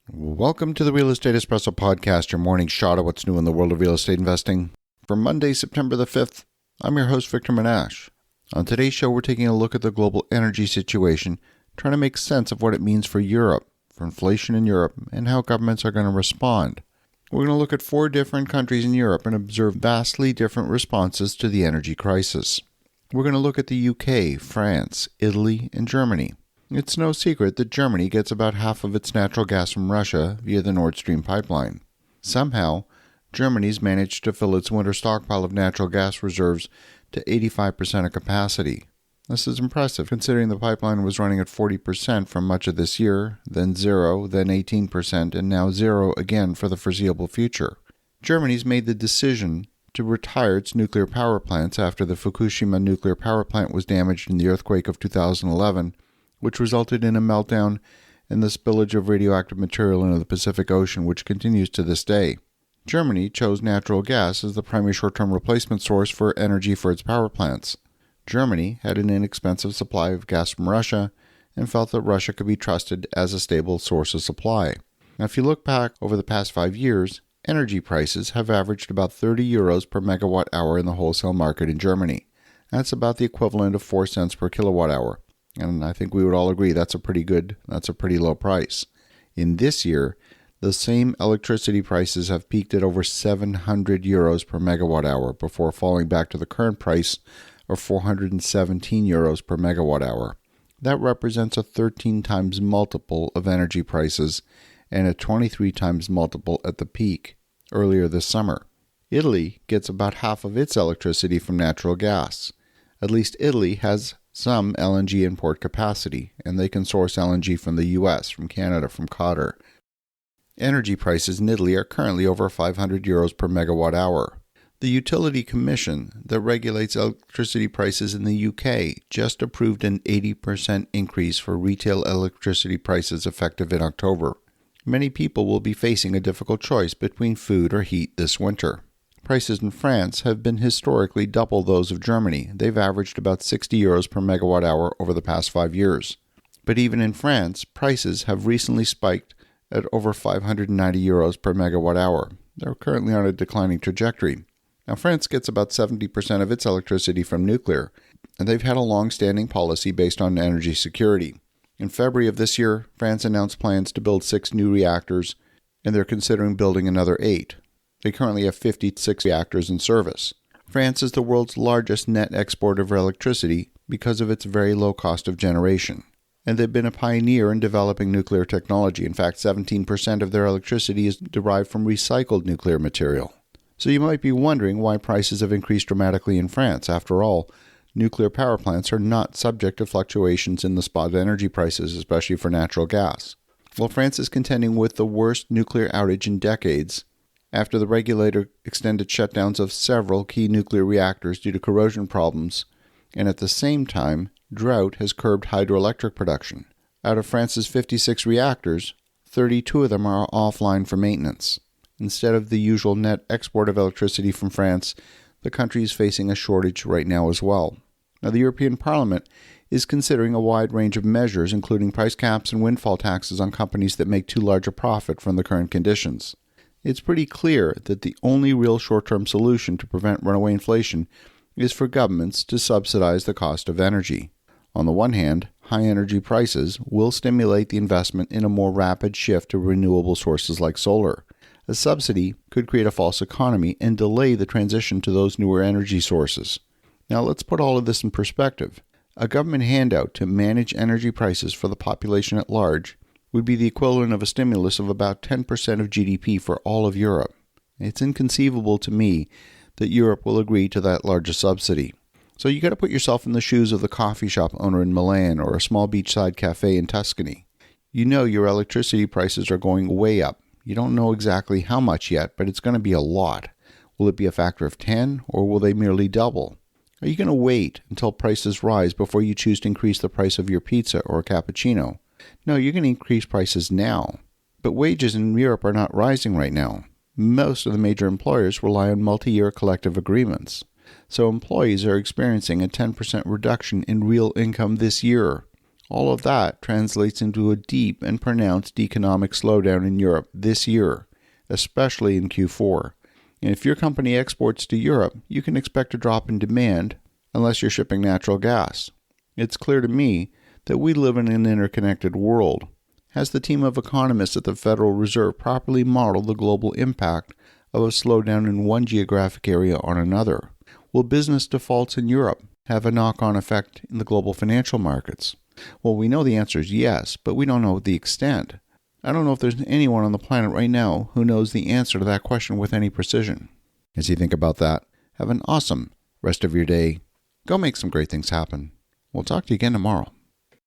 Welcome to the Real Estate Espresso Podcast, your morning shot of what's new in the world of real estate investing. For Monday, September the 5th, I'm your host, Victor Menasce. On today's show, we're taking a look at the global energy situation, trying to make sense of what it means for Europe, for inflation in Europe, and how governments are going to respond. We're going to look at 4 different countries in Europe and observe vastly different responses to the energy crisis. We're going to look at the UK, France, Italy, and Germany. It's no secret that Germany gets about half of its natural gas from Russia via the Nord Stream pipeline. Somehow, Germany's managed to fill its winter stockpile of natural gas reserves to 85% of capacity. This is impressive considering the pipeline was running at 40% for much of this year, then 0, then 18%, and now 0 again for the foreseeable future. Germany's made the decision to retire its nuclear power plants after the Fukushima nuclear power plant was damaged in the earthquake of 2011, which resulted in a meltdown and the spillage of radioactive material into the Pacific Ocean, which continues to this day. Germany chose natural gas as the primary short-term replacement source for energy for its power plants. Germany had an inexpensive supply of gas from Russia and felt that Russia could be trusted as a stable source of supply. Now, if you look back over the past 5 years, energy prices have averaged about 30 euros per megawatt hour in the wholesale market in Germany. That's about the equivalent of 4 cents per kilowatt hour. And I think we would all agree that's a pretty low price. In this year, the same electricity prices have peaked at over 700 euros per megawatt hour before falling back to the current price of 417 euros per megawatt hour. That represents a 13 times multiple of energy prices and a 23 times multiple at the peak earlier this summer. Italy gets about half of its electricity from natural gas. At least Italy has some LNG import capacity, and they can source LNG from the US, from Canada, from Qatar. Energy prices in Italy are currently over 500 euros per megawatt hour. The Utility Commission that regulates electricity prices in the UK just approved an 80% increase for retail electricity prices effective in October. Many people will be facing a difficult choice between food or heat this winter. Prices in France have been historically double those of Germany. They've averaged about 60 euros per megawatt hour over the past 5 years. But even in France, prices have recently spiked at over 590 euros per megawatt hour. They're currently on a declining trajectory. Now, France gets about 70% of its electricity from nuclear, and they've had a long-standing policy based on energy security. In February of this year, France announced plans to build 6 new reactors, and they're considering building another 8. They currently have 56 reactors in service. France is the world's largest net exporter of electricity because of its very low cost of generation. And they've been a pioneer in developing nuclear technology. In fact, 17% of their electricity is derived from recycled nuclear material. So you might be wondering why prices have increased dramatically in France. After all, nuclear power plants are not subject to fluctuations in the spot energy prices, especially for natural gas. Well, France is contending with the worst nuclear outage in decades, after the regulator extended shutdowns of several key nuclear reactors due to corrosion problems, and at the same time, drought has curbed hydroelectric production. Out of France's 56 reactors, 32 of them are offline for maintenance. Instead of the usual net export of electricity from France, the country is facing a shortage right now as well. Now, the European Parliament is considering a wide range of measures, including price caps and windfall taxes on companies that make too large a profit from the current conditions. It's pretty clear that the only real short-term solution to prevent runaway inflation is for governments to subsidize the cost of energy. On the one hand, high energy prices will stimulate the investment in a more rapid shift to renewable sources like solar. A subsidy could create a false economy and delay the transition to those newer energy sources. Now let's put all of this in perspective. A government handout to manage energy prices for the population at large would be the equivalent of a stimulus of about 10% of GDP for all of Europe. It's inconceivable to me that Europe will agree to that large a subsidy. So you got to put yourself in the shoes of the coffee shop owner in Milan or a small beachside cafe in Tuscany. You know your electricity prices are going way up. You don't know exactly how much yet, but it's going to be a lot. Will it be a factor of 10, or will they merely double? Are you going to wait until prices rise before you choose to increase the price of your pizza or a cappuccino? No, you're going to increase prices now. But wages in Europe are not rising right now. Most of the major employers rely on multi-year collective agreements. So employees are experiencing a 10% reduction in real income this year. All of that translates into a deep and pronounced economic slowdown in Europe this year, especially in Q4. And if your company exports to Europe, you can expect a drop in demand unless you're shipping natural gas. It's clear to me that we live in an interconnected world. Has the team of economists at the Federal Reserve properly modeled the global impact of a slowdown in one geographic area on another? Will business defaults in Europe have a knock-on effect in the global financial markets? Well, we know the answer is yes, but we don't know the extent. I don't know if there's anyone on the planet right now who knows the answer to that question with any precision. As you think about that, have an awesome rest of your day. Go make some great things happen. We'll talk to you again tomorrow.